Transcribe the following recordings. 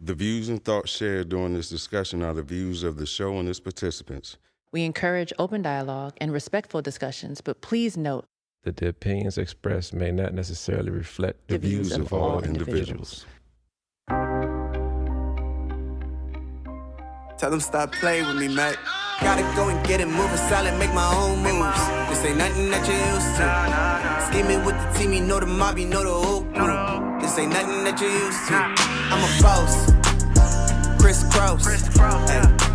The views and thoughts shared during this discussion are the views of the show and its participants. We encourage open dialogue and respectful discussions, but please note that the opinions expressed may not necessarily reflect the views of all individuals. Tell them stop playing with me, mate. Gotta go and get it moving silent, make my own moves. This ain't nothing that you're used to. Scheming with the team, you know the mob, you know the whole crew. This ain't nothing that you're used to. I'm a boss, crisscross. Hey,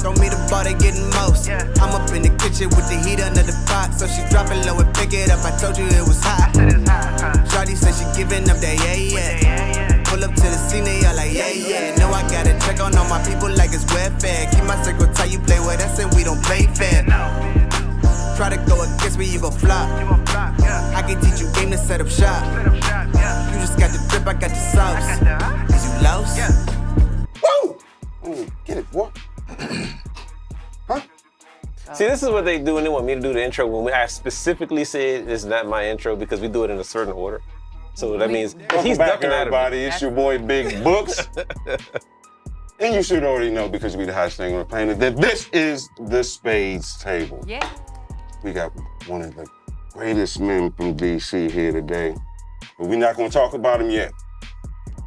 throw me the ball, they getting most. I'm up in the kitchen with the heat under the pot, so she drop it low and pick it up. I told you it was hot. Shawty said she giving up that yeah. Pull up to the scene, they all like yeah. Know I gotta check on all my people like it's welfare. Keep my circle tight, you play with us and we don't play fair. Try to go against me, you gon' flop. I can teach you game to set up shop. You just got the drip, I got the sauce. Is you lost? Woo! Get it, boy. Huh? See, this is what they do when they want me to do the intro. When I specifically said it's not my intro because we do it in a certain order. So that means he's ducking out of everybody. It's your boy Big Books. And you should already know, because we the hottest thing on the planet, that this is the Spadez table. Yeah. We got one of the greatest men from DC here today. But we're not gonna talk about him yet.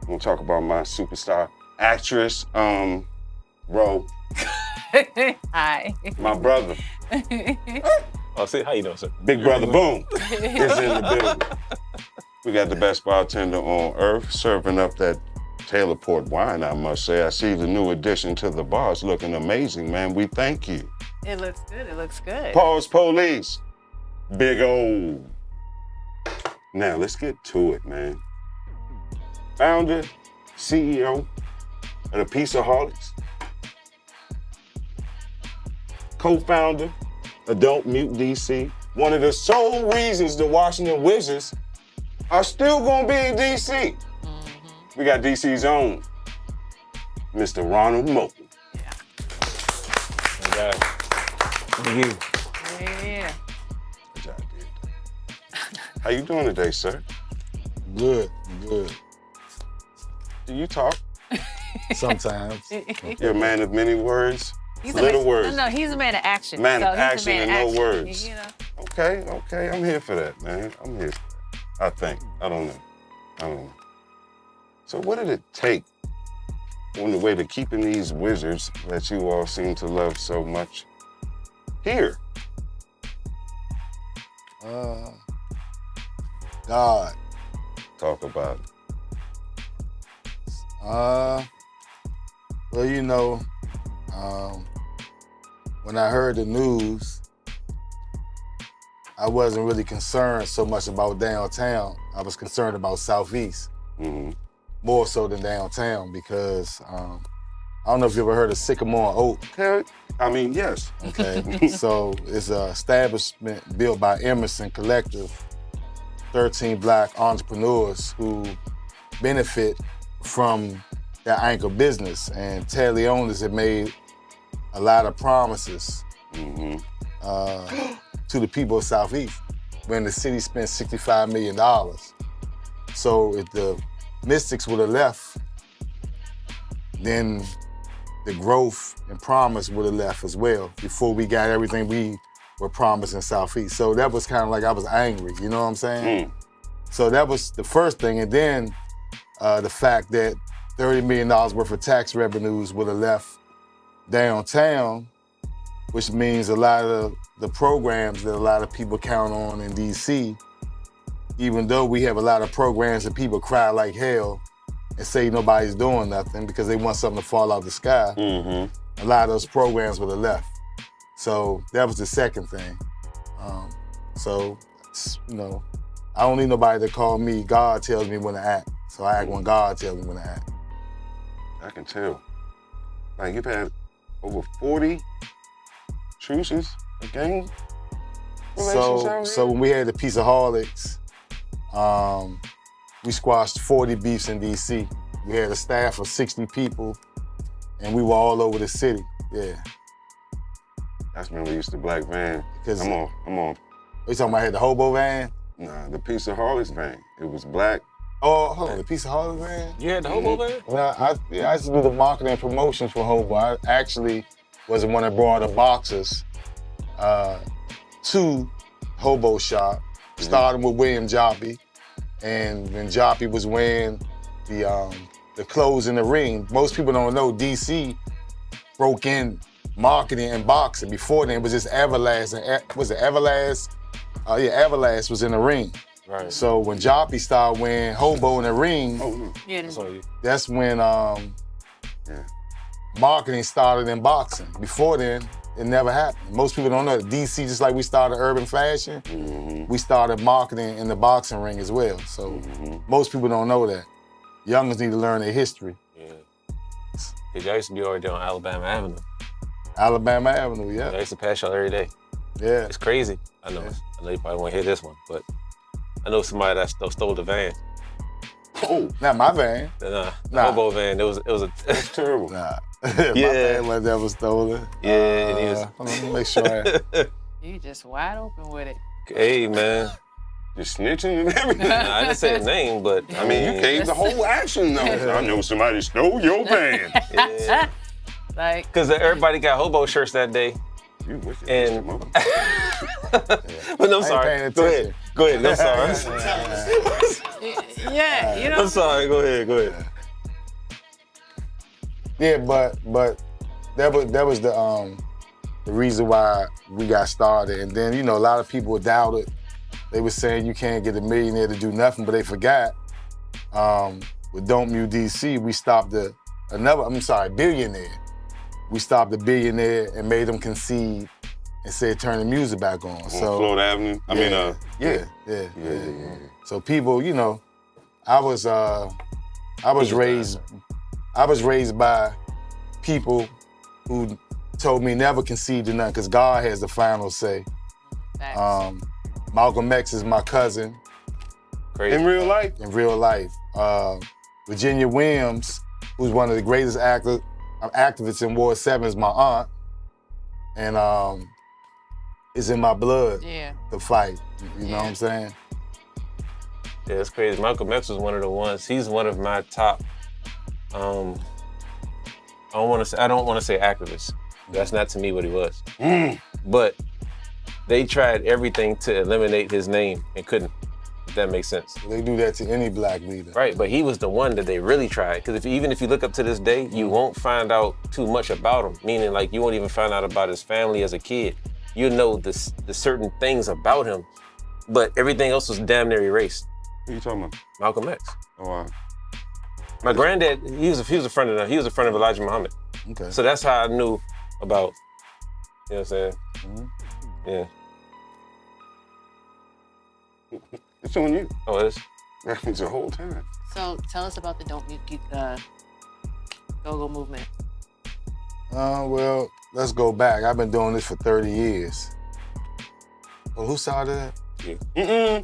We're gonna talk about my superstar actress, Ro. Hi. My brother. Oh, see, how you doing, sir? Big brother Boom is in the building. We got the best bartender on earth serving up that Taylor Port wine, I must say. I see the new addition to the bar. It's looking amazing, man. We thank you. It looks good. It looks good. Pause police. Big old. Now, let's get to it, man. Founder, CEO of the Pizzaholics. Co-founder of Don't Mute DC. One of the sole reasons the Washington Wizards are still gonna be in DC. We got DC's own, Mr. Ronald Moten. Okay. Thank you. Yeah. Good job, dude. How you doing today, sir? Good. Do you talk? Sometimes. You're a man of many words, He's little words. No, he's a man of action. Man so of action and no words. You know. Okay, I'm here for that, man. I'm here for that. I think. I don't know. So what did it take on the way to keeping these wizards that you all seem to love so much here? God. Talk about it. Well, you know, when I heard the news, I wasn't really concerned so much about downtown. I was concerned about Southeast, more so than downtown, because I don't know if you ever heard of Sycamore and Oak. Okay. I mean, yes. Okay, so it's an establishment built by Emerson Collective, 13 Black entrepreneurs who benefit from their anchor business. And Ted Leonis had made a lot of promises to the people of Southeast when the city spent $65 million. So if the Mystics would have left, then the growth and promise would have left as well before we got everything we were promised in Southeast. So that was kind of like, I was angry, you know what I'm saying? So that was the first thing. And then the fact that $30 million worth of tax revenues would have left downtown, which means a lot of the programs that a lot of people count on in DC, even though we have a lot of programs that people cry like hell and say nobody's doing nothing because they want something to fall out the sky, a lot of those programs would have left. So that was the second thing. So, you know, I don't need nobody to call me. God tells me when to act. So I act when God tells me when to act. I can tell. Like, you've had over 40 truces, gang relations out here? So when we had the Pizzaholics, we squashed 40 beefs in DC. We had a staff of 60 people, and we were all over the city. Yeah. That's when we used the black van. Because I'm on. You talking about I had the hobo van? Nah, the Pizzaholics van. It was black. Oh, hold on, the piece of hobo van? You had the hobo van? Well, I used to do the marketing and promotions for Hobo. I actually was the one that brought the boxers to Hobo Shop. Started with William Joppy. And when Joppy was wearing the clothes in the ring, most people don't know DC broke in marketing and boxing. Before then, it was just Everlast. Was it Everlast? Everlast was in the ring. Right. So when Joppy started wearing Hobo in the ring, that's when marketing started in boxing. Before then, it never happened. Most people don't know that DC, just like we started urban fashion, we started marketing in the boxing ring as well. So most people don't know that. Youngers need to learn their history. Yeah. Because y'all used to be over there on Alabama Avenue. Alabama Avenue, yeah. I used to pass y'all every day. Yeah. It's crazy. I know. I know you probably won't hear this one, but I know somebody that stole the van. Oh, not my van. The hobo van. It was a. That's terrible. Nah. My van was never stolen. Yeah, it is. Let me make sure. You just wide open with it. Hey, man. You're snitching and everything. I didn't say his name, but I mean, you gave the whole action though. I know somebody stole your van. Yeah. Like, Because everybody got hobo shirts that day. You wicked And- mother. But no, I'm I ain't sorry. paying Go attention. ahead. Go ahead. I'm sorry. yeah, you know. I'm sorry. Go ahead. Yeah, but that was the reason why we got started. And then, a lot of people doubted. They were saying you can't get a millionaire to do nothing, but they forgot. With Don't Mute DC, we stopped billionaire. We stopped the billionaire and made them concede and said turn the music back on. On So Florida Avenue. yeah. So people, I was raised by people who told me never concede to nothing because God has the final say. Facts. Malcolm X is my cousin Crazy. In real life. in real life. Virginia Williams, who's one of the greatest activists in Ward 7, is my aunt. And it's in my blood Yeah. to fight. You know what I'm saying? Yeah, it's crazy. Malcolm X was one of the ones. He's one of my top. I don't want to say activists. That's not to me what he was. But they tried everything to eliminate his name and couldn't. If that makes sense. They do that to any black leader. Right, but he was the one that they really tried. Because even if you look up to this day, you won't find out too much about him. Meaning, like, you won't even find out about his family as a kid. You know the certain things about him, but everything else was damn near erased. Who you talking about? Malcolm X. Oh, wow. My granddad, he was a friend of Elijah Muhammad. Okay. So that's how I knew about, you know what I'm saying? Yeah. It's on you. Oh, it is? That means the whole time. So tell us about the Don't Mute Go-Go movement. Well, let's go back. I've been doing this for 30 years. Oh, who started that? Yeah.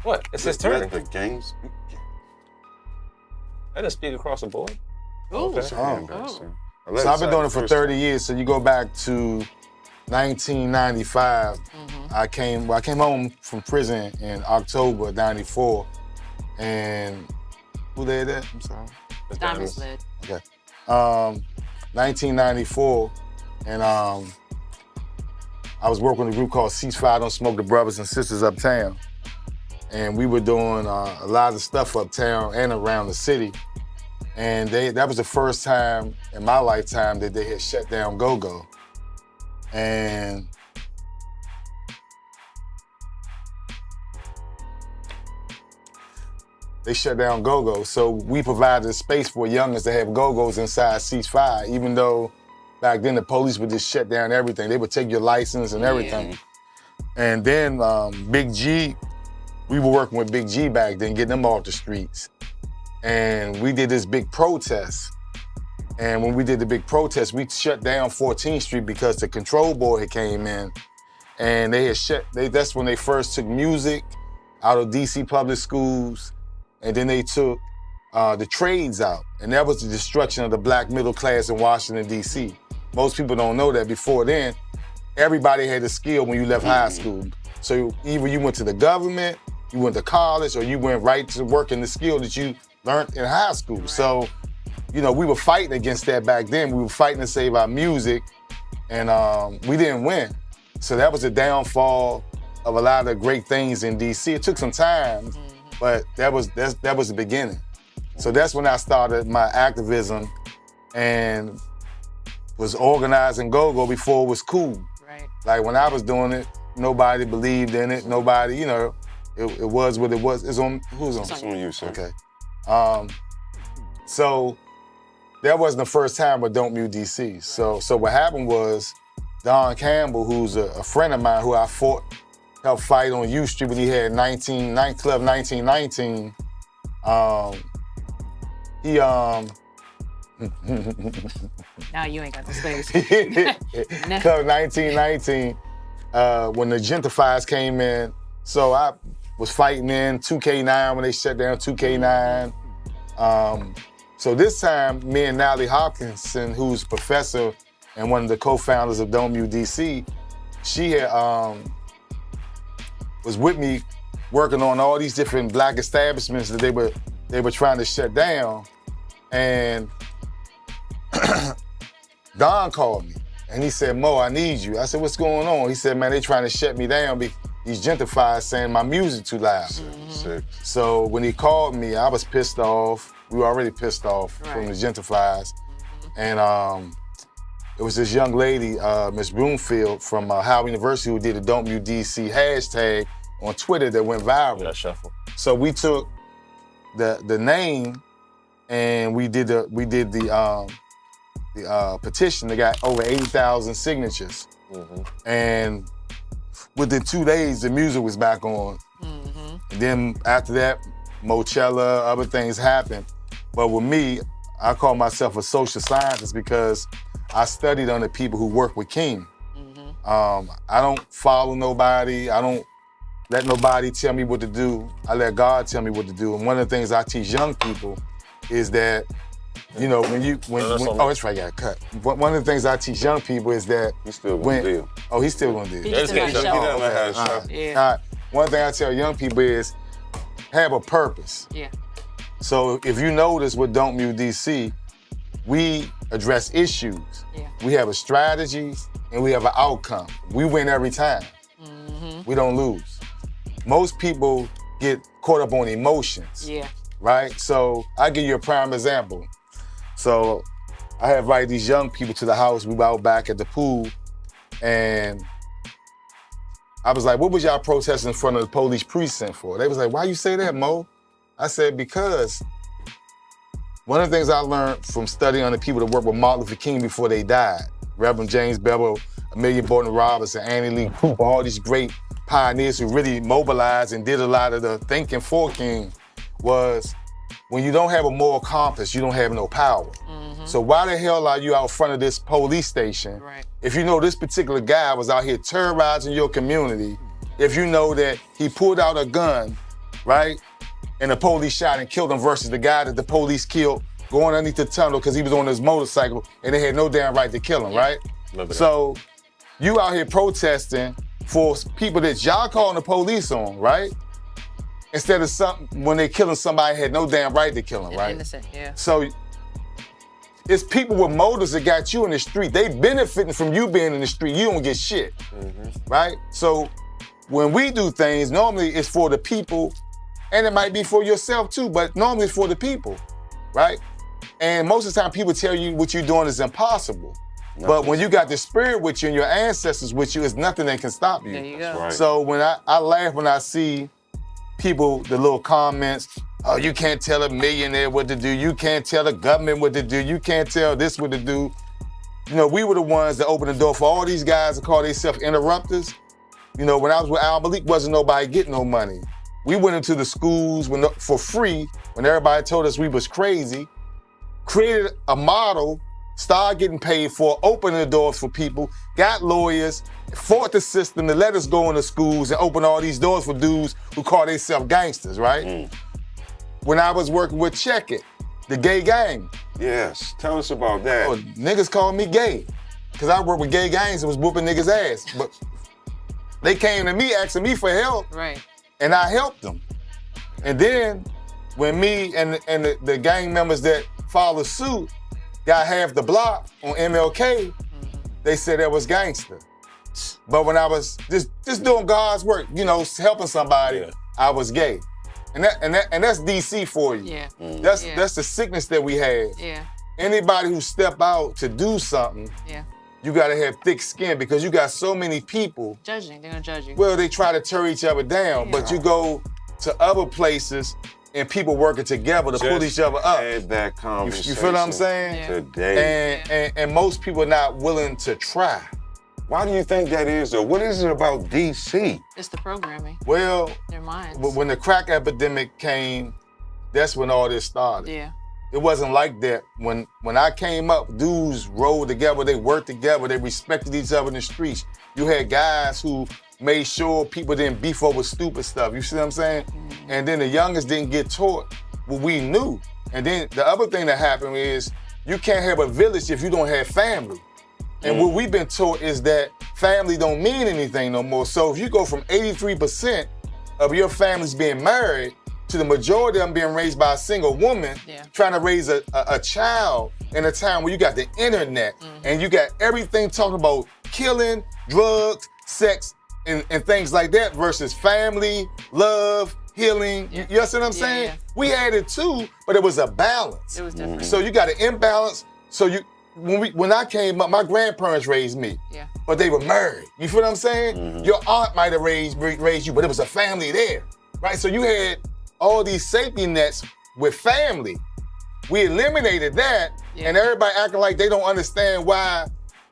What? It's his turn. Let the games. I didn't speak across the board. Ooh. That's your hand back, sir. I let So I've been it doing it slide for the 30 years. So you go back to 1995. I came home from prison in October '94, and who did that? I'm sorry. Diamonds Lid. Okay. 1994, and I was working with a group called Ceasefire Don't Smoke, the Brothers and Sisters Uptown. And we were doing a lot of stuff uptown and around the city. And that was the first time in my lifetime that they had shut down Go-Go. And they shut down Go-Go. So we provided a space for youngers to have Go-Go's inside Ceasefire, even though back then the police would just shut down everything. They would take your license and everything. And then Big G, we were working with Big G back then, getting them off the streets. And we did this big protest. And when we did the big protest, we shut down 14th Street because the control board had came in and they had that's when they first took music out of DC public schools, and then they took the trades out. And that was the destruction of the black middle class in Washington, DC. Most people don't know that before then, everybody had a skill when you left high school. So either you went to the government you went to college or you went right to work in the skill that you learned in high school. Right. So, you know, we were fighting against that back then. We were fighting to save our music, and we didn't win. So that was the downfall of a lot of great things in DC. It took some time, but that was the beginning. So that's when I started my activism and was organizing go-go before it was cool. Right. Like when I was doing it, nobody believed in it. Nobody, you know, it was what it was. It's on, who's on? It's on you, sir. Okay. So that wasn't the first time with Don't Mute DC. So what happened was Don Campbell, who's a friend of mine who I helped fight on U Street when he had Nightclub 1919. He Now you ain't got the space. Club 1919, when the gentrifiers came in. So I was fighting in 2K9 when they shut down 2K9. So this time, me and Natalie Hopkinson, who's professor and one of the co-founders of Don't Mute DC, she had, was with me working on all these different black establishments that they were trying to shut down. And Don called me and he said, Mo, I need you. I said, what's going on? He said, man, they trying to shut me down. These gentrifiers saying my music too loud. Sick. So when he called me, I was pissed off. We were already pissed off from the gentrifiers. And it was this young lady, Miss Broomfield from Howard University, who did the Don't Mute DC hashtag on Twitter that went viral. That shuffle. So we took the name and we did the petition that got over 80,000 signatures. And within 2 days, the music was back on. And then after that, Mochella, other things happened. But with me, I call myself a social scientist because I studied under people who work with King. I don't follow nobody. I don't let nobody tell me what to do. I let God tell me what to do. And one of the things I teach young people is that, you know, oh, that's right, I got cut. One of the things I teach young people is that He's still gonna deal. Oh, he's still gonna deal. He just didn't He know how to doesn't know how to show. shuffle. Yeah. All right. One thing I tell young people is have a purpose. Yeah. So if you notice with Don't Mute DC, we address issues. Yeah. We have a strategy and we have an outcome. We win every time. We don't lose. Most people get caught up on emotions. Yeah. Right? So I'll give you a prime example. So I have invited these young people to the house. We were out back at the pool and I was like, what was y'all protesting in front of the police precinct for? They was like, why you say that, Mo? I said, because one of the things I learned from studying under people that worked with Martin Luther King before they died, Reverend James Bevel, Amelia Borton Robertson, Annie Lee Cooper, all these great pioneers who really mobilized and did a lot of the thinking for King, was when you don't have a moral compass, you don't have no power. So why the hell are you out front of this police station if you know this particular guy was out here terrorizing your community, if you know that he pulled out a gun, right, and the police shot and killed him versus the guy that the police killed going underneath the tunnel because he was on his motorcycle and they had no damn right to kill him, right? So you out here protesting for people that y'all calling the police on, right? Instead of something, when they killing somebody had no damn right to kill him, right? Innocent, yeah. So it's people with motives that got you in the street. They benefiting from you being in the street. You don't get shit, right? So when we do things, normally it's for the people, and it might be for yourself too, but normally it's for the people, right? And most of the time people tell you what you're doing is impossible. But when you got the spirit with you and your ancestors with you, it's nothing that can stop you. There you go. Right. So when I laugh when I see people, the little comments, oh, you can't tell a millionaire what to do. You can't tell the government what to do. You can't tell this what to do. You know, we were the ones that opened the door for all these guys that call themselves interrupters. You know, when I was with Al Malik, wasn't nobody getting no money. We went into the schools for free when everybody told us we was crazy, created a model, started getting paid for, opening the doors for people, got lawyers, fought the system to let us go into schools and open all these doors for dudes who call themselves gangsters, right? When I was working with Check It, the gay gang. Yes, tell us about that. Oh, niggas called me gay, because I worked with gay gangs and was whooping niggas' ass. But they came to me asking me for help. Right. and I helped them. And then when me and the gang members that followed suit got half the block on MLK, they said that was gangster. But when I was just doing God's work, you know, helping somebody, I was gay. And that's DC for you. Yeah. That's the sickness that we have. Yeah. Anybody who step out to do something, you gotta have thick skin because you got so many people. Judging, they're gonna judge you. Well, they try to tear each other down, but you go to other places and people working together to pull each other up. Had that conversation. You feel what I'm saying? Yeah. Today. And most people are not willing to try. Why do you think that is, though? What is it about DC? It's the programming. Well, Their minds. when the crack epidemic came, that's when all this started. Yeah. It wasn't like that. When I came up, dudes rolled together, they worked together, they respected each other in the streets. You had guys who made sure people didn't beef over stupid stuff. You see what I'm saying? And then the youngest didn't get taught what we knew. And then the other thing that happened is you can't have a village if you don't have family. And what we've been taught is that family don't mean anything no more. So if you go from 83% of your families being married to the majority of them being raised by a single woman, trying to raise a child in a time where you got the internet and you got everything talking about killing, drugs, sex, and things like that versus family, love, healing. You know what I'm saying? Yeah. We had it too, but it was a balance. It was different. So you got an imbalance. So when I came up, my grandparents raised me, but they were married. You feel what I'm saying? Your aunt might have raised you, but it was a family there, right? So you had all these safety nets with family. We eliminated that, and everybody acting like they don't understand why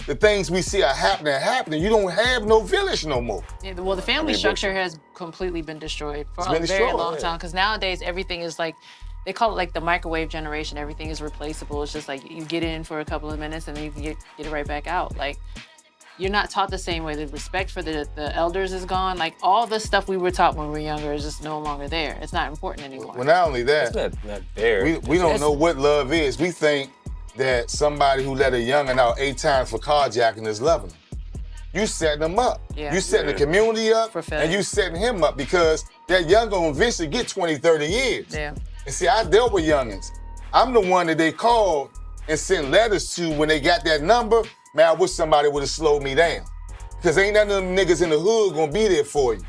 the things we see are happening. You don't have no village no more. Yeah, well, the family structure has completely been destroyed for a very long time. Because nowadays, everything is like, they call it like the microwave generation. Everything is replaceable. It's just like you get in for a couple of minutes and then you can get it right back out. Like, you're not taught the same way. The respect for the elders is gone. Like, all the stuff we were taught when we were younger is just no longer there. It's not important anymore. Well, not only that, It's not there. we don't know what love is. We think that somebody who let a youngin' out 8 times for carjacking is loving them. You setting them up. Yeah. You setting the community up, For failure. and you setting him up because that young gonna eventually get 20, 30 years. Yeah. And see, I dealt with youngins. I'm the one that they called and sent letters to when they got that number. Man, I wish somebody would have slowed me down. Because ain't none of them niggas in the hood gonna be there for you.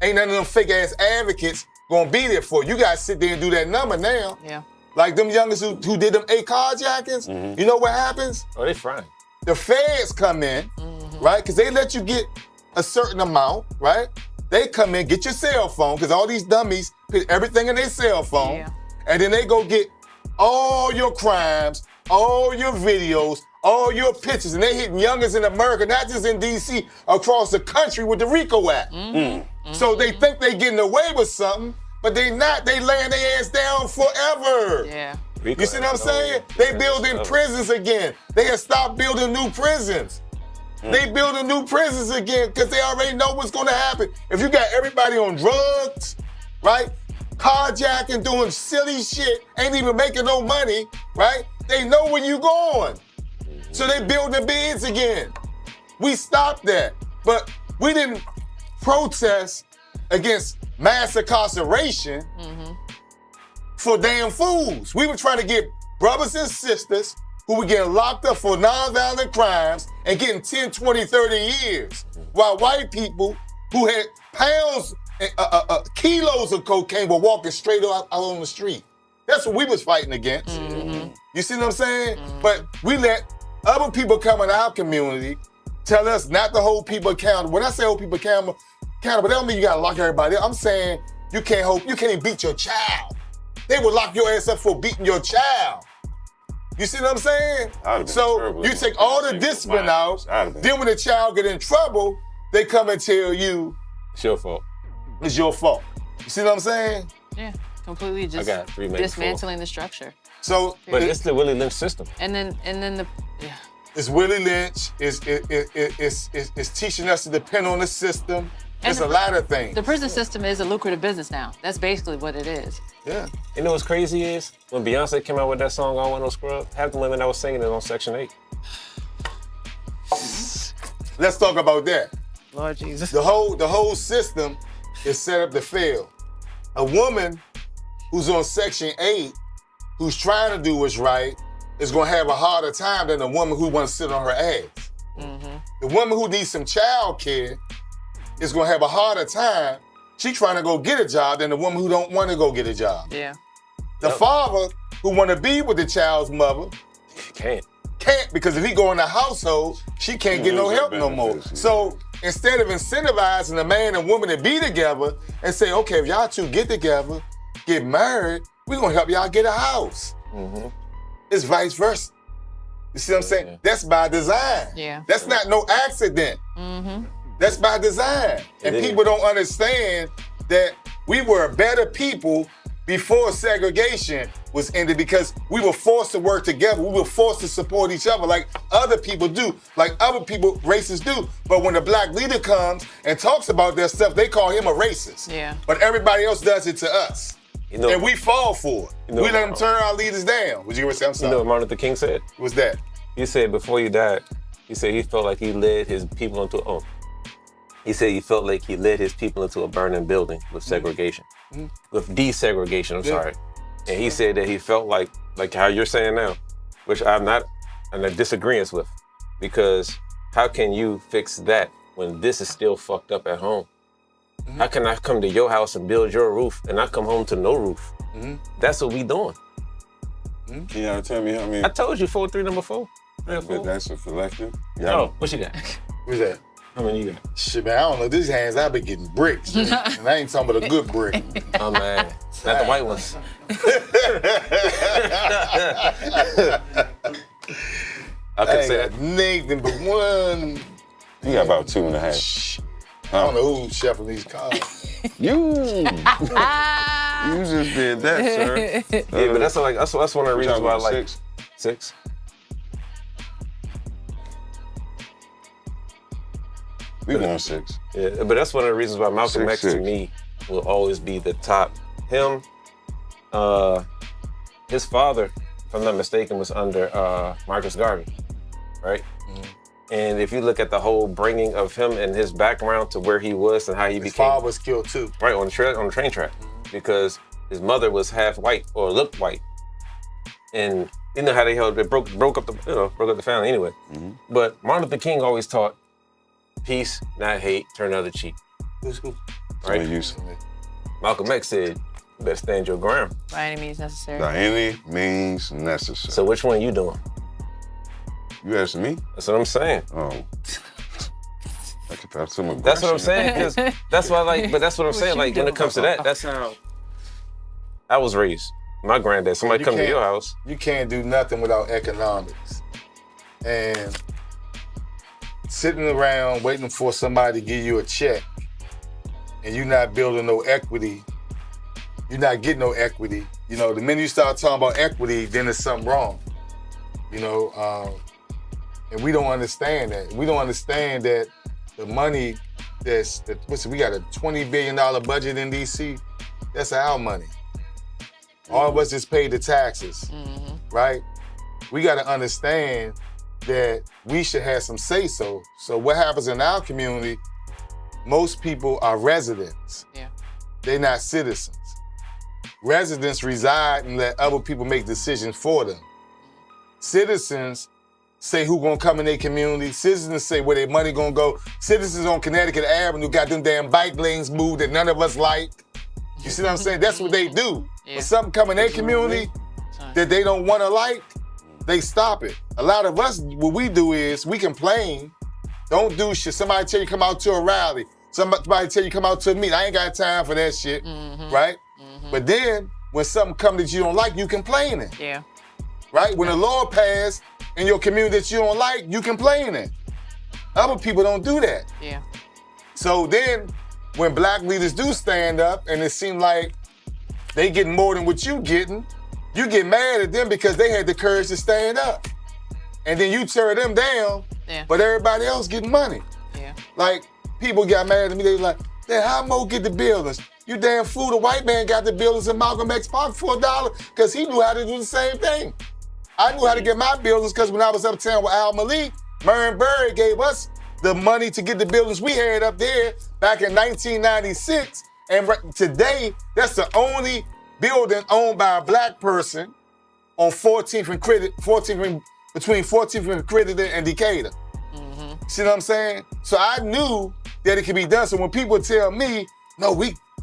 Ain't none of them fake ass advocates gonna be there for you. You gotta sit there and do that number now. Yeah. Like them youngers who did them 8 carjackings, you know what happens? Oh, they frying. The feds come in, right? Because they let you get a certain amount, right? They come in, get your cell phone, because all these dummies put everything in their cell phone, Yeah. and then they go get all your crimes, all your videos, all your pictures, and they hitting youngers in America, not just in DC, across the country with the RICO Act. So they think they getting away with something, but they not. They laying their ass down forever. Yeah. You see what I'm saying? They building prisons again. They have stopped building new prisons. They building new prisons again because they already know what's gonna happen. If you got everybody on drugs, right? Carjacking, doing silly shit, ain't even making no money, right? They know where you going. So they building beds again. We stopped that, but we didn't protest against mass incarceration for damn fools. We were trying to get brothers and sisters who were getting locked up for nonviolent crimes and getting 10, 20, 30 years, while white people who had pounds, kilos of cocaine were walking straight out on the street. That's what we was fighting against. You see what I'm saying? But we let other people come in our community tell us not to hold people accountable. When I say hold people accountable, that don't mean you gotta lock everybody up. I'm saying you can't even beat your child. They would lock your ass up for beating your child. You see what I'm saying? So you take all the discipline out, then when the child get in trouble, they come and tell you It's your fault. it's your fault. You see what I'm saying? Yeah. Completely just got 3, maybe 4. dismantling the structure. So But it's the Willie Lynch system. And then the it's Willie Lynch. It's teaching us to depend on the system. It's a lot of things. The prison system is a lucrative business now. That's basically what it is. Yeah. You know what's crazy is when Beyonce came out with that song, I Want No Scrub, half the women that was singing it on Section 8. Let's talk about that. Lord Jesus. The whole system is set up to fail. A woman who's on Section 8, who's trying to do what's right, is gonna have a harder time than a woman who wants to sit on her ass. Mm-hmm. The woman who needs some child care is gonna have a harder time. She trying to go get a job than the woman who don't want to go get a job. Yeah. The father who want to be with the child's mother Can't. because if he go in the household, she can't get no help no more. benefits, yeah. So instead of incentivizing a man and woman to be together and say, okay, if y'all two get together, get married, we're gonna help y'all get a house. Mm-hmm. It's vice versa. You see what I'm saying? Yeah. That's by design. Yeah. That's not no accident. Mm-hmm. That's by design. And It is. people don't understand that we were better people before segregation was ended because we were forced to work together. We were forced to support each other like other people do, like other people, racists do. But when a black leader comes and talks about their stuff, they call him a racist. Yeah. But everybody else does it to us. You know, And we fall for it. You know- We let them turn our leaders down. Would you ever say, I'm you sorry? know what Martin Luther King said? What's that? He said before he died, he said he felt like he led his people into he said he felt like he led his people into a burning building with segregation, with desegregation. I'm sorry, and he said that he felt like how you're saying now, which I'm not in a disagreement with, because how can you fix that when this is still fucked up at home? How can I come to your house and build your roof and I come home to no roof? That's what we doing. Can y'all tell me how many? I told you 4-3 number 4. But that's a collective. Oh, what you got? What's that? How many you got? Shit, man, I don't know. These hands, I be getting bricks. Man. And I ain't talking about a good brick. Oh man, not the white ones. I could say that. Nathan, but one. You got about 2.5. I don't know who's shuffling these cards. You just did that, sir. Yeah, but that's one of the reasons why I like 6. 6. We going 6. Yeah, but that's one of the reasons why Malcolm 6, X to 6. me will always be the top. Him, his father, if I'm not mistaken, was under Marcus Garvey, right? And if you look at the whole bringing of him and his background to where he was and how he His became father was killed too. right on the train track, because his mother was half white or looked white, and you know how they broke up the family anyway. But Martin Luther King always taught peace, not hate, turn the other cheek. Who's who? Right? Use Malcolm X said, "You better stand your ground." By any means necessary. by any means necessary. So which one you doing? You asking me? That's what I'm saying. Oh. I could have some aggression. That's what I'm saying. 'Cause that's why, but that's what I'm saying. Like when it comes to that, that's how I was raised. My granddad. Somebody come to your house. You can't do nothing without economics. And sitting around waiting for somebody to give you a check and you're not building no equity, you're not getting no equity. You know, the minute you start talking about equity, then there's something wrong. You know, and we don't understand that. We don't understand that the money we got a $20 billion budget in DC, that's our money. All of us just paid the taxes, right? We got to understand that we should have some say-so. So what happens in our community, most people are residents. Yeah. They're not citizens. Residents reside and let other people make decisions for them. Citizens say who gonna come in their community. Citizens say where their money gonna go. Citizens on Connecticut Avenue got them damn bike lanes moved that none of us like. You see what I'm saying? That's what they do. Yeah. When something come in their community that they don't wanna like, they stop it. A lot of us, what we do is we complain, don't do shit. Somebody tell you come out to a rally. Somebody tell you come out to a meeting. I ain't got time for that shit, right? But then when something come that you don't like, you complaining. Yeah. Right? When a law passed in your community that you don't like, you complaining. Other people don't do that. Yeah. So then, when black leaders do stand up and it seems like they getting more than what you get mad at them because they had the courage to stand up. And then you tear them down, but everybody else getting money. Yeah. Like, people got mad at me, they was like, "Then how Mo get the buildings? You damn fool, the white man got the buildings in Malcolm X Park for $1 because he knew how to do the same thing. I knew how to get my buildings because when I was uptown with Al Malik, Murray Berry gave us the money to get the buildings we had up there back in 1996 And today, that's the only building owned by a black person on 14th and between 14th and Credit and Decatur. See what I'm saying? So I knew that it could be done. So when people tell me, no,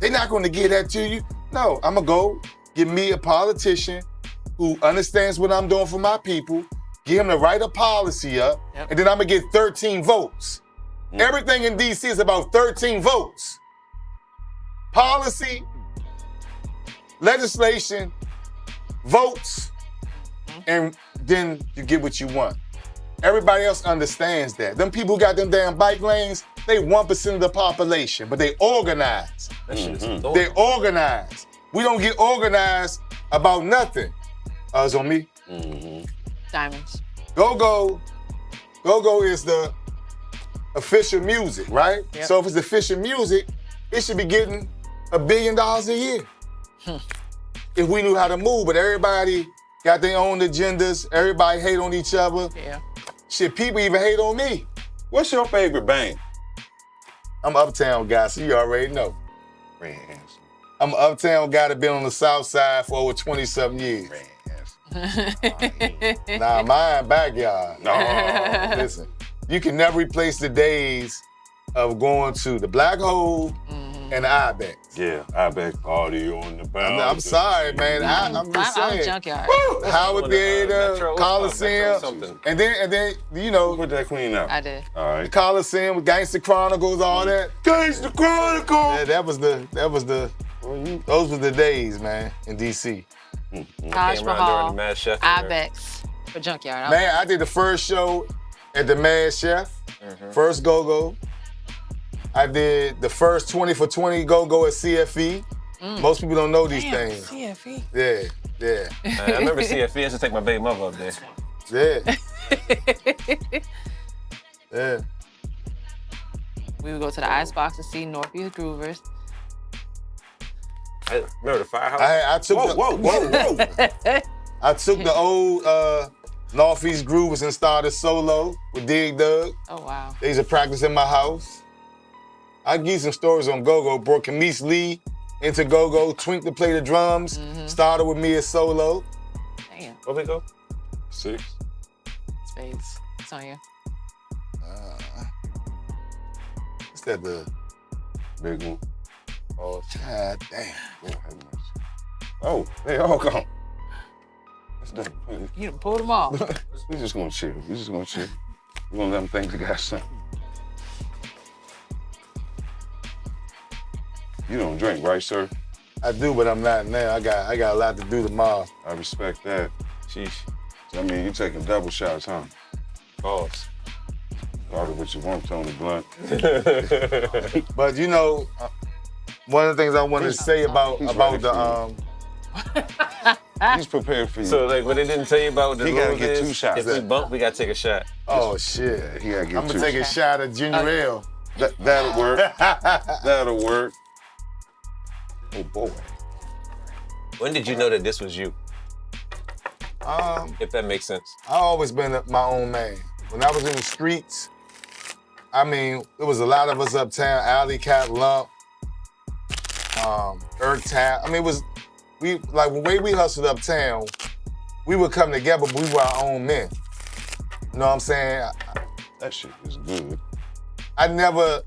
they're not going to give that to you. No, I'm going to go get me a politician who understands what I'm doing for my people, get him to write a policy up, and then I'm going to get 13 votes. Everything in D.C. is about 13 votes. Policy, legislation, votes, and then you get what you want. Everybody else understands that. Them people who got them damn bike lanes, they 1% of the population, but they organize. They organize. We don't get organized about nothing. It's on me. Diamonds. Go-go is the official music, right? Yep. So if it's official music, it should be getting $1 billion a year. If we knew how to move, but everybody got their own agendas. Everybody hate on each other. Yeah. Shit, people even hate on me. What's your favorite band? I'm an uptown guy, so you already know. Red Hanson. I'm an uptown guy that been on the south side for over 20-something years. Red Hanson. Nah, mine backyard. No. Listen, you can never replace the days of going to the Black Hole and the Ibex. Yeah, I bet party on the bound. I'm sorry, man. I'm just I'm saying. Junkyard. Howard Theater, Metro Coliseum, something. and then you Who know, put that queen out? I did. All the right. Coliseum with Gangster Chronicles, all that. Gangsta Chronicle. Yeah, those were the days, man, in DC. Taj Came around during the Mahal, Mad Chef era. Ibex for Junkyard. Man, I did the first show at the Mad Chef, first Go-Go. I did the first 20 for 20 Go-Go at CFE. Most people don't know these things. CFE. Yeah. I remember CFE. I used to take my baby mother up there. Yeah. We would go to the Icebox to see Northeast Groovers. I remember the firehouse. I took Whoa. I took the old Northeast Groovers and started solo with Dig Dug. Oh, wow. They used to practice in my house. I give you some stories on Go-Go. Brought Camise Lee into Go-Go, Twink to play the drums, started with me as solo. Damn. Where we go? 6. Spades. It's on you. What's that, the Big one. God damn. Lord have mercy. Oh, they all gone. That's done. You done pulled them off. We just gonna chill. We're gonna let them think they got something. You don't drink, right, sir? I do, but I'm not now. I got a lot to do tomorrow. I respect that. Sheesh. I mean, you taking double shots, huh? Pause. Call it what you want, Tony Blunt. But you know, one of the things I wanted to say about He's the He's prepared for you. So, like, what they didn't tell you about what the He gotta rules get is, 2 shots. if we bump, we gotta take a shot. oh shit. He gotta get I'm 2 gonna take a shot of ginger ale. That'll work. That'll work. Oh boy. When did you know that this was you? I If that makes sense. always been my own man. When I was in the streets, I mean, there was a lot of us uptown, Alley Cat, Lump, Town. I mean, the way we hustled uptown, we would come together, but we were our own men. You know what I'm saying? That shit is good. I never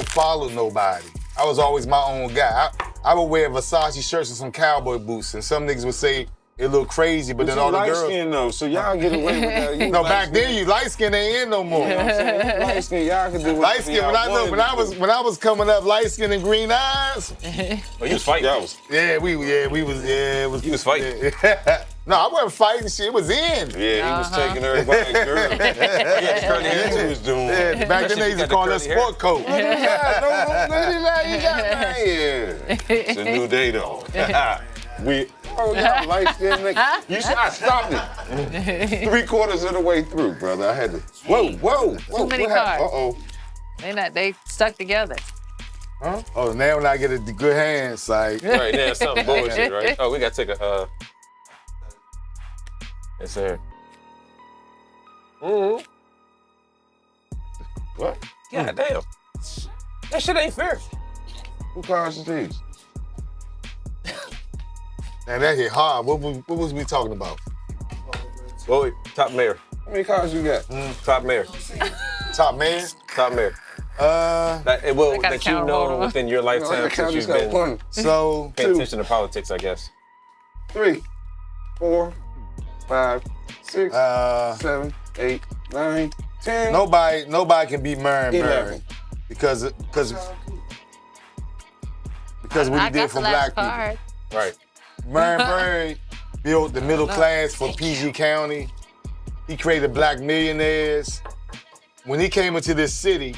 followed nobody. I was always my own guy. I would wear Versace shirts and some cowboy boots, and some niggas would say it looked crazy, but then all the girls. Light skin though, so y'all get away with that. You No, light back skin. then you light skin ain't in no more. You know what I'm saying? Light skin, y'all can do what Light skin, when I was coming up, light skin and green eyes. Oh, you was fighting. Y'all was, It was. You was fighting. No, I wasn't fighting shit. It was in. yeah, he was taking everybody's girl. Yeah, curly hair That's what he too. was doing. Yeah, back then they used to call that sport coat. It's a new day though. Y'all light skin nigga. You see, I stopped it. 3/4 of the way through, brother. I had to. Whoa. Too many what happened? cars. They stuck together. Huh? Oh, now when I get a good hand sight. Right now, something bullshit, right? Oh, we gotta take a. Yes, sir. Mm-hmm. What? God damn. That shit ain't fair. Who cars is these? Now that hit hard. What was we talking about? Well, top mayor. How many cars you got? Top mayor. Top man? Top mayor. That you know within your lifetime since you've been So paying attention to politics, I guess. 3, 4, 5, 6, 7, 8, 9, 10. Nobody can beat Marion Barry 11. because what he did for black people. Right. Marion Barry built the middle class for PG County. He created black millionaires. When he came into this city,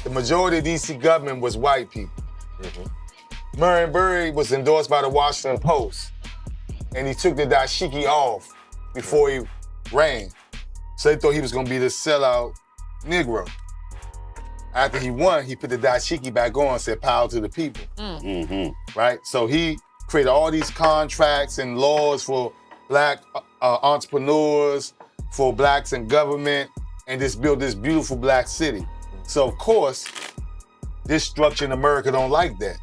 the majority of DC government was white people. Marion Barry was endorsed by the Washington Post, and he took the dashiki off before he ran. So they thought he was gonna be this sellout Negro. After he won, he put the dashiki back on and said, power to the people. Right? So he created all these contracts and laws for black entrepreneurs, for blacks in government, and just built this beautiful black city. So of course, this structure in America don't like that.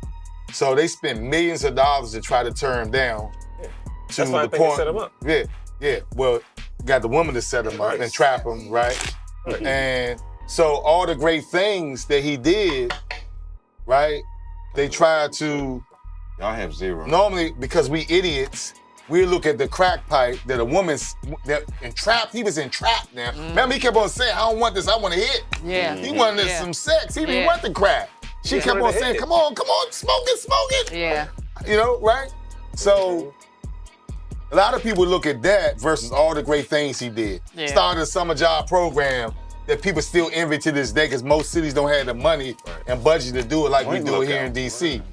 So they spent millions of dollars to try to turn him down. That's why I think they set him up. Yeah. Well, got the woman to set him up and trap him, right? And so all the great things that he did, right? They tried to. Y'all have 0. Normally, because we idiots, we look at the crack pipe that a woman's entrapped. He was entrapped now. Remember, he kept on saying, I don't want this, I want to hit. Yeah. He wanted some sex. He didn't want the crack. She kept on saying, come on, smoke it. Yeah. You know, right? So a lot of people look at that versus all the great things he did. Yeah. Started a summer job program that people still envy to this day because most cities don't have the money and budget to do it like we do it here in DC.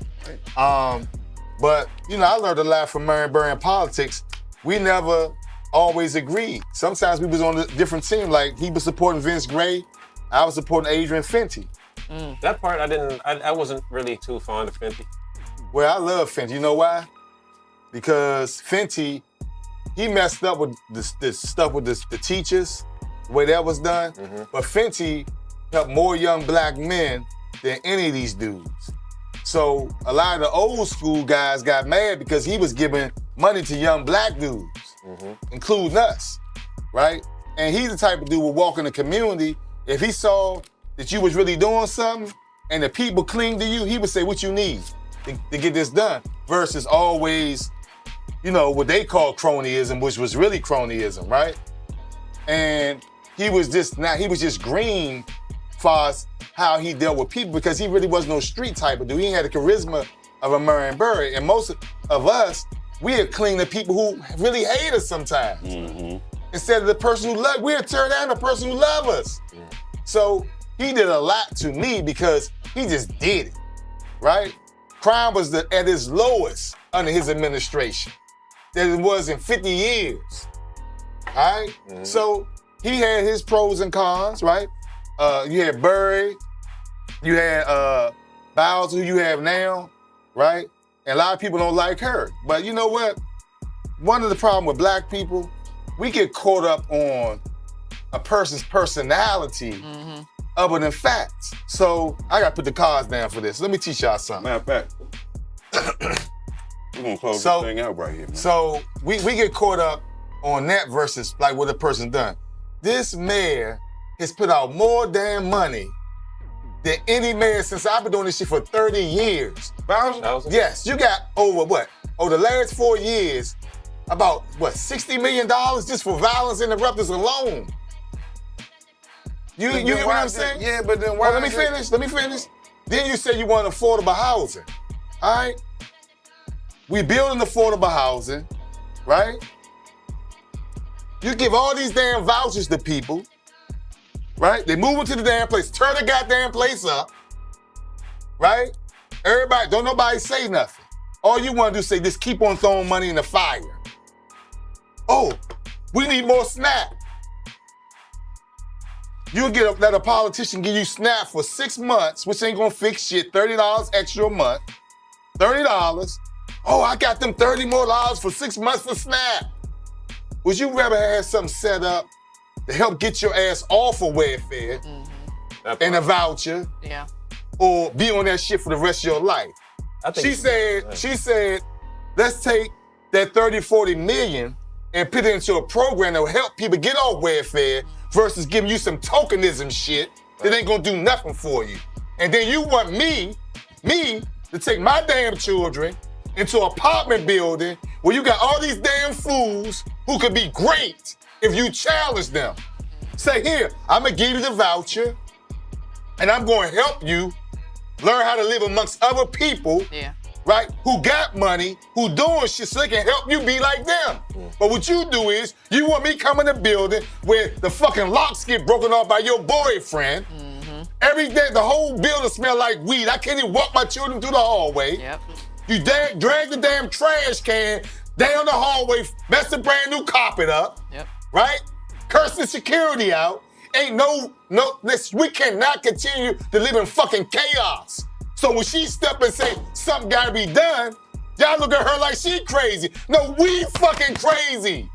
But, I learned a lot from Marion Barry in politics. We never always agreed. Sometimes we was on a different team. Like, he was supporting Vince Gray. I was supporting Adrian Fenty. That part, I wasn't really too fond of Fenty. Well, I love Fenty. You know why? Because Fenty, he messed up with this stuff with the teachers, the way that was done. But Fenty helped more young black men than any of these dudes. So a lot of the old school guys got mad because he was giving money to young black dudes, including us, right? And he's the type of dude who would walk in the community. If he saw that you was really doing something and the people cling to you, he would say, what you need to get this done? Versus always, what they call cronyism, which was really cronyism, right? And he was just green far as how he dealt with people because he really was no street type of dude. He had the charisma of a Marion Barry. And most of us, we are cling to people who really hate us sometimes. Instead of the person who love, we'll tear down the person who love us. So he did a lot to me because he just did it, right? Crime was at its lowest under his administration that it was in 50 years, all right? So he had his pros and cons, right? You had Barry, you had Bowser, who you have now, right? And a lot of people don't like her. But you know what? One of the problems with black people, we get caught up on a person's personality other than facts. So I gotta put the cards down for this. Let me teach y'all something. Matter of fact, we're gonna close this thing out right here, man. So we get caught up on that versus like what a person done. This mayor has put out more damn money than any mayor since I've been doing this shit for 30 years. Bowser? Yes, you got over the last 4 years, about $60 million just for violence interrupters alone. You get what I'm saying? Yeah, but then why? Let me finish. Then you say you want affordable housing, all right? We building affordable housing, right? You give all these damn vouchers to people, right? They move into the damn place, turn the goddamn place up, right? Don't nobody say nothing. All you want to do is say, just keep on throwing money in the fire. Oh, we need more SNAP. You'll let a politician give you SNAP for 6 months, which ain't gonna fix shit, $30 extra a month. $30. Oh, I got them $30 more for 6 months for SNAP. Would you rather have something set up to help get your ass off of welfare and a voucher, or be on that shit for the rest of your life? She said, let's take that 30, 40 million and put it into a program that will help people get off welfare versus giving you some tokenism shit that ain't gonna do nothing for you. And then you want me to take my damn children into an apartment building where you got all these damn fools who could be great if you challenge them. Say, here, I'm gonna give you the voucher and I'm gonna help you learn how to live amongst other people, right, who got money, who doing shit so they can help you be like them. But what you do is, you want me come in the building where the fucking locks get broken off by your boyfriend. Every day, the whole building smell like weed. I can't even walk my children through the hallway. You drag the damn trash can down the hallway, mess the brand new carpet up, right? Curse the security out. Ain't no, we cannot continue to live in fucking chaos. So when she step and say something gotta be done, y'all look at her like she crazy. No, we fucking crazy.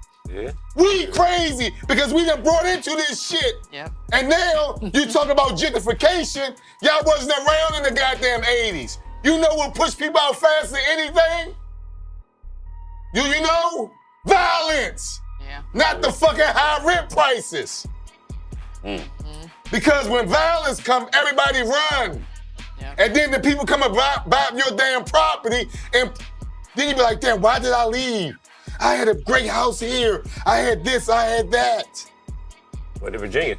We crazy because we done brought into this shit. And now you talk about gentrification, y'all wasn't around in the goddamn 80s. You know what pushed people out faster than anything? You know? Violence. Not the fucking high rent prices. Because when violence comes, everybody run. And then the people come and buy your damn property, and then you be like, damn, why did I leave? I had a great house here. I had this, I had that. Went to Virginia.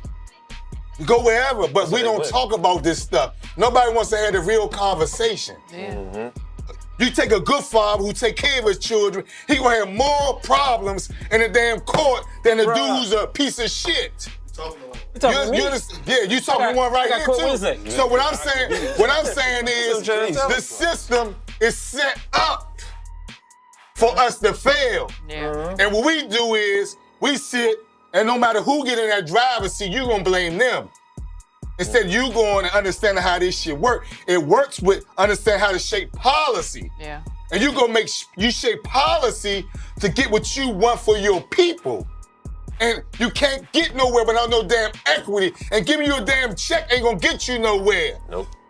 You go wherever, but we don't talk about this stuff. Nobody wants to have the real conversation. You take a good father who take care of his children, he gonna have more problems in the damn court than a dude who's a piece of shit. You talking you talking one right here too. So what I'm saying is the system is set up for us to fail. And what we do is we sit, and no matter who get in that driver's seat, you gonna blame them. Instead, you going and understanding how this shit work. It works with understanding how to shape policy. And you gonna you shape policy to get what you want for your people. And you can't get nowhere without no damn equity. And giving you a damn check ain't gonna get you nowhere.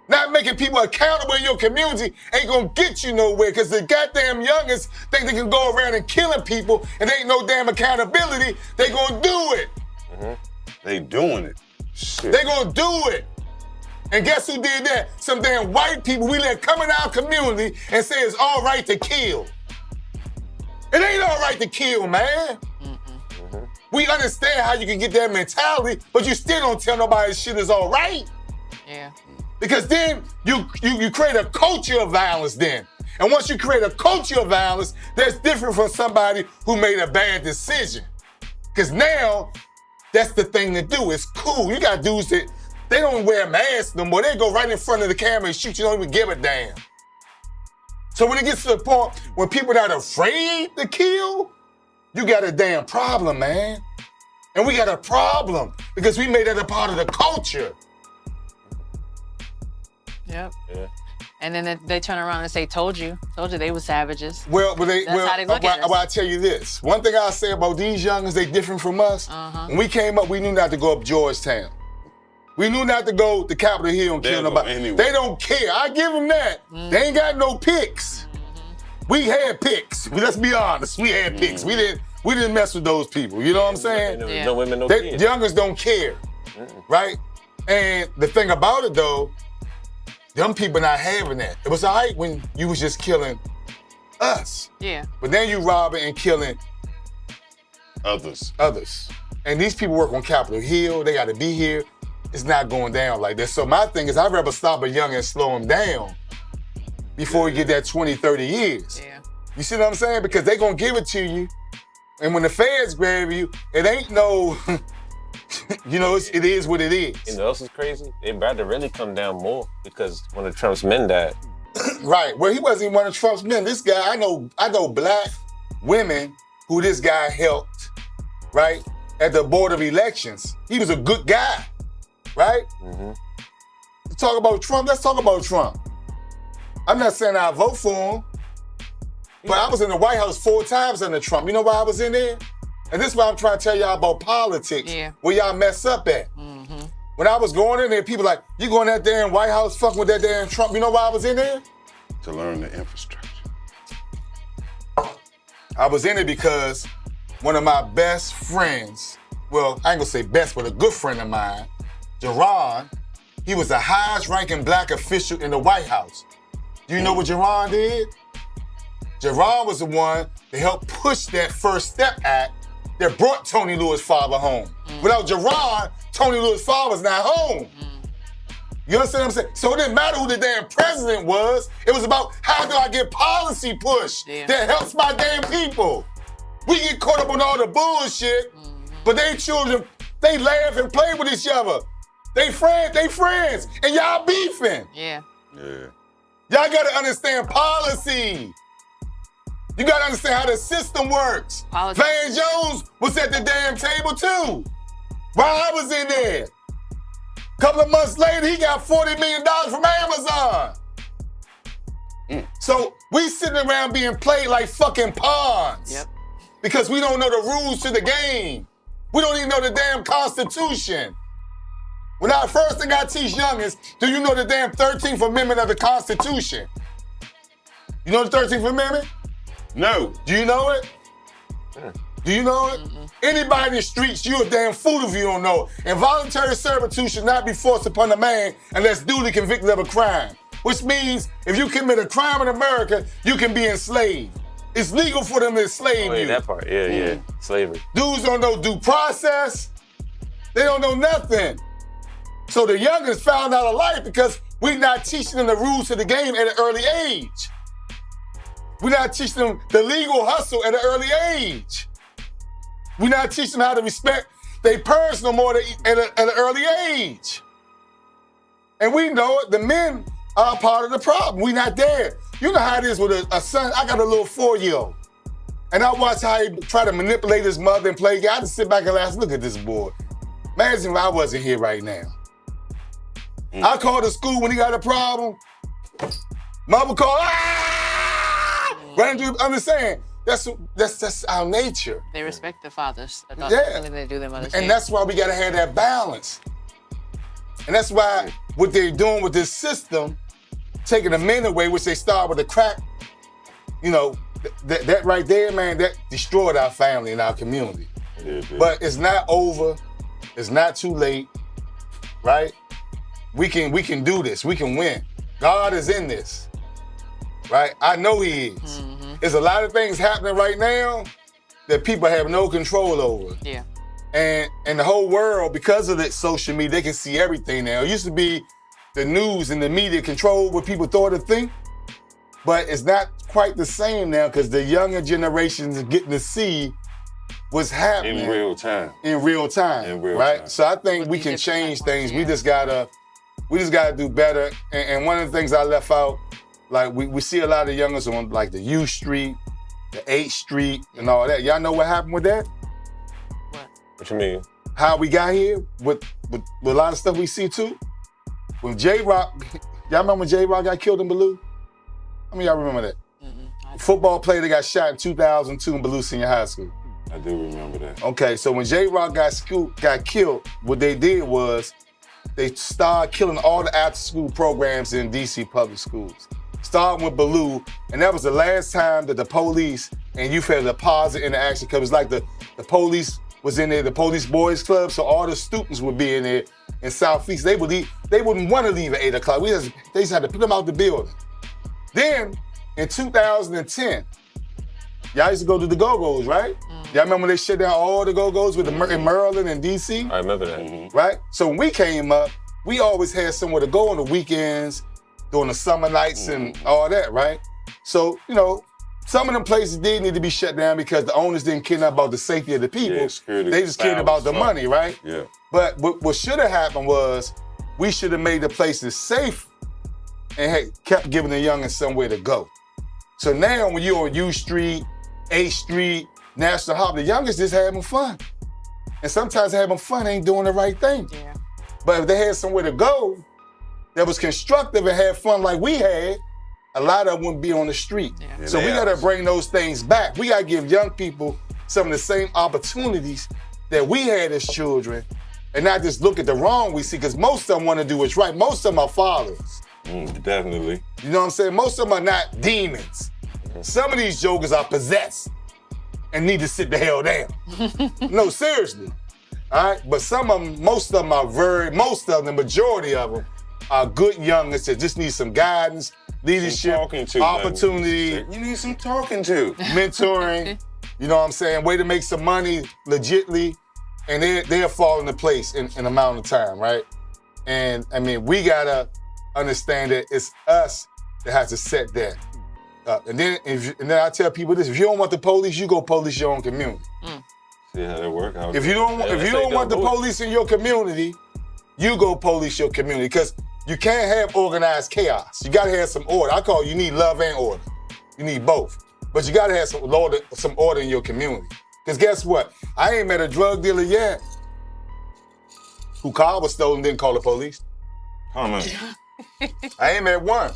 Not making people accountable in your community ain't gonna get you nowhere, because the goddamn youngest think they can go around and killing people and ain't no damn accountability. They gonna do it. They doing it. Shit. They gonna do it. And guess who did that? Some damn white people we let come in our community and say it's all right to kill. It ain't all right to kill, man. We understand how you can get that mentality, but you still don't tell nobody shit is all right. Because then you create a culture of violence then. And once you create a culture of violence, that's different from somebody who made a bad decision. Because now, that's the thing to do. It's cool. You got dudes that, they don't wear masks no more. They go right in front of the camera and shoot. You don't even give a damn. So when it gets to the point when people are not afraid to kill, you got a damn problem, man. And we got a problem because we made that a part of the culture. And then they turn around and say, told you they were savages. Well, how they look at us. I'll tell you this. One thing I'll say about these youngins, they different from us. When we came up, we knew not to go up Georgetown. We knew not to go to Capitol Hill and kill nobody. Anyway. They don't care. I give them that. They ain't got no picks. We had picks. Let's be honest. We had picks. We didn't mess with those people. You know what I'm saying? No women, no kids. The youngins don't care, right? And the thing about it though, them people not having that. It was all right when you was just killing us. But then you robbing and killing others. And these people work on Capitol Hill. They got to be here. It's not going down like that. So my thing is, I'd rather stop a young and slow him down before you get that 20, 30 years. You see what I'm saying? Because they gonna give it to you. And when the feds grab you, it ain't no, you know, it is what it is. You know, else is crazy? They about to really come down more because one of Trump's men died. Right. Well, he wasn't even one of Trump's men. This guy, I know black women who this guy helped, right, at the Board of Elections. He was a good guy, right? Talk about Trump, let's talk about Trump. I'm not saying I vote for him, but I was in the White House 4 times under Trump. You know why I was in there? And this is why I'm trying to tell y'all about politics, where y'all mess up at. When I was going in there, people like, you going in that damn White House fucking with that damn Trump. You know why I was in there? To learn the infrastructure. I was in it because one of my best friends, well, I ain't gonna say best, but a good friend of mine, Jerron, he was the highest ranking black official in the White House. Do you know what Jerron did? Jerron was the one that helped push that First Step Act that brought Tony Lewis' father home. Without Jerron, Tony Lewis' father's not home. You understand what I'm saying? So it didn't matter who the damn president was. It was about how do I get policy pushed that helps my damn people. We get caught up on all the bullshit, but they children, they laugh and play with each other. They friends, and y'all beefing. Yeah. Y'all gotta understand policy. You gotta understand how the system works. Van Jones was at the damn table too. While I was in there. Couple of months later, he got $40 million from Amazon. So we sitting around being played like fucking pawns. Because we don't know the rules to the game. We don't even know the damn Constitution. When I first thing I teach youngins, do you know the damn 13th Amendment of the Constitution? You know the 13th Amendment? No. Do you know it? Do you know it? Anybody in the streets, you a damn fool if you don't know. Involuntary servitude should not be forced upon a man unless duly convicted of a crime. Which means if you commit a crime in America, you can be enslaved. It's legal for them to enslave you. That part, yeah. Slavery. Dudes don't know due process. They don't know nothing. So the youngest found out of life because we're not teaching them the rules of the game at an early age. We're not teaching them the legal hustle at an early age. We're not teaching them how to respect their parents no more at an early age. And we know it, the men are part of the problem. We're not there. You know how it is with a son. I got a little 4-year-old. And I watch how he try to manipulate his mother and play. I just sit back and laugh, look at this boy. Imagine if I wasn't here right now. I called the school when he got a problem. Mama called, Right into, I'm just saying, that's our nature. They respect their fathers. They do their mothers. And that's why we gotta have that balance. And that's why what they're doing with this system, taking the men away, which they start with the crack, you know, that right there, man, that destroyed our family and our community. But it's not over. It's not too late, right? We can do this. We can win. God is in this, right? I know He is. There's a lot of things happening right now that people have no control over. And the whole world, because of the social media, they can see everything now. It used to be the news and the media controlled what people thought or think, but it's not quite the same now because the younger generations are getting to see what's happening in real time. Right? So I think we can change things. We just gotta do better. And one of the things I left out, like we see a lot of youngers on like the U Street, the 8th Street, and all that. Y'all know what happened with that? What you mean? How we got here with a lot of stuff we see too. When J-Rock, y'all remember when J-Rock got killed in Ballou? How many of y'all remember that? Football player that got shot in 2002 in Ballou Senior High School. I do remember that. Okay, so when J-Rock got killed, what they did was they started killing all the after-school programs in DC public schools. Starting with Ballou, and that was the last time that the police and youth had a positive interaction, because it was like the police was in there, the police boys club, so all the students would be in there in Southeast. They wouldn't want to leave at 8 o'clock. They just had to put them out the building. Then, in 2010, y'all used to go to the Go-Go's, right? Y'all remember when they shut down all the Go-Go's in Maryland and DC? I remember that. Right? So when we came up, we always had somewhere to go on the weekends, during the summer nights and all that, right? So, you know, some of them places did need to be shut down because the owners didn't care about the safety of the people. They just cared about the money, right? Yeah. But what should have happened was we should have made the places safe and kept giving the youngins somewhere to go. So now when you're on U Street, 8th Street, National Harbor, the youngest just having fun. And sometimes having fun ain't doing the right thing. Yeah. But if they had somewhere to go that was constructive and had fun like we had, a lot of them wouldn't be on the street. Yeah. So we gotta bring those things back. We gotta give young people some of the same opportunities that we had as children and not just look at the wrong we see, because most of them wanna do what's right. Most of them are fathers. Definitely. You know what I'm saying? Most of them are not demons. Some of these jokers are possessed. and need to sit the hell down. No, seriously. All right, but some of them, most of them, the majority of them are good youngins that just need some guidance, leadership, opportunity. You need some talking to. Mentoring, you know what I'm saying? Way to make some money legitly, and they'll fall into place in an amount of time, right? And I mean, we gotta understand that it's us that has to set that up. And then I tell people this: if you don't want the police, you go police your own community. See how that work out. If you don't want the police in your community, you go police your community, because you can't have organized chaos. You gotta have some order. You need love and order. You need both. But you gotta have some order in your community. Because guess what? I ain't met a drug dealer yet who car was stolen and didn't call the police. How many? I ain't met one.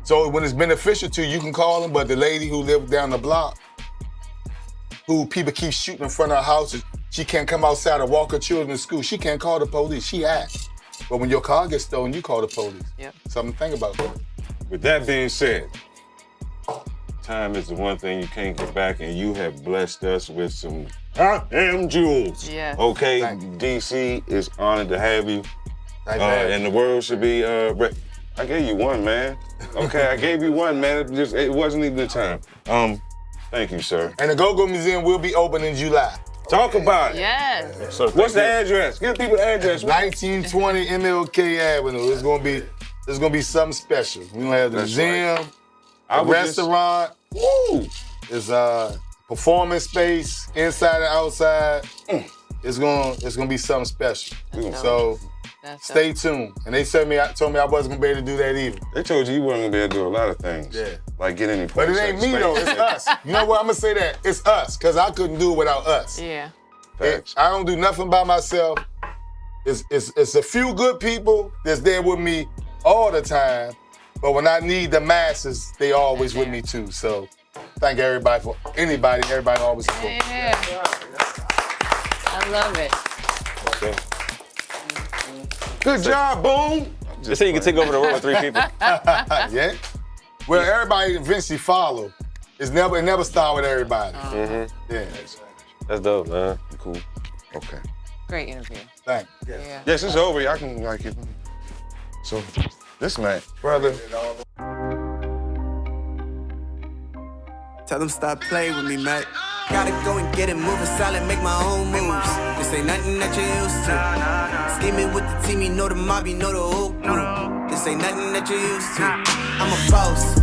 So when it's beneficial to you, you can call them, but the lady who lived down the block, who people keep shooting in front of her house, she can't come outside and walk her children to school. She can't call the police. She asked. But when your car gets stolen, you call the police. Yep. Something to think about. With that being said, time is the one thing you can't get back, and you have blessed us with some damn jewels. Yeah. Okay, DC is honored to have you. And the world should be, I gave you one, man. Okay, I gave you one, man. It wasn't even the time. Thank you, sir. And the Go-Go Museum will be open in July. Talk about it. Yes. So what's the address? Give people the address. 1920 MLK Avenue. It's gonna be something special. We're gonna have the museum, a restaurant. Woo! It's a performance space, inside and outside. It's gonna be something special. So stay tuned. And they told me I wasn't gonna be able to do that either. They told you weren't gonna be able to do a lot of things. Yeah. Like get any But it ain't me though, it's us. You know what, I'm gonna say that. It's us, because I couldn't do it without us. Yeah. I don't do nothing by myself. It's a few good people that's there with me all the time, but when I need the masses, they always with me too. So thank everybody everybody always support. Yeah. I love it. Okay. Good job, Boom. Just say you can take over the world with 3 people. Yeah. Well, everybody eventually follow. It never start with everybody. Yeah. That's dope, man. Cool. Okay. Great interview. Thank you. Yeah. Yes, it's over. I can like it. So, this man, brother. Tell them stop playing with me, Mac. Gotta go and get it moving solid, make my own moves. This ain't nothing that you're used to. Scheming with the team, you know the mob, you know the whole group. This ain't nothing that you're used to. I'm a boss,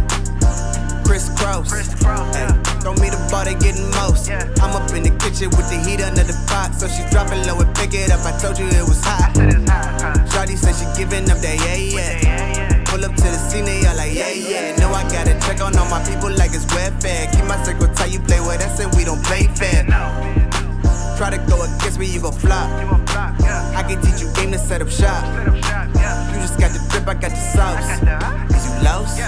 crisscross. Ay, throw me the ball, they getting most. I'm up in the kitchen with the heat under the pot, so she drop it low and pick it up. I told you it was hot. Shawty said she giving up that yeah. Pull up to the scene, they all like yeah. Know I gotta check on all my people like it's welfare. Keep my circle tight, you play with us and we don't play fair. Try to go against me, you gon' flop. I can teach you game to set up shop. You just got the drip, I got the sauce. Is you lost?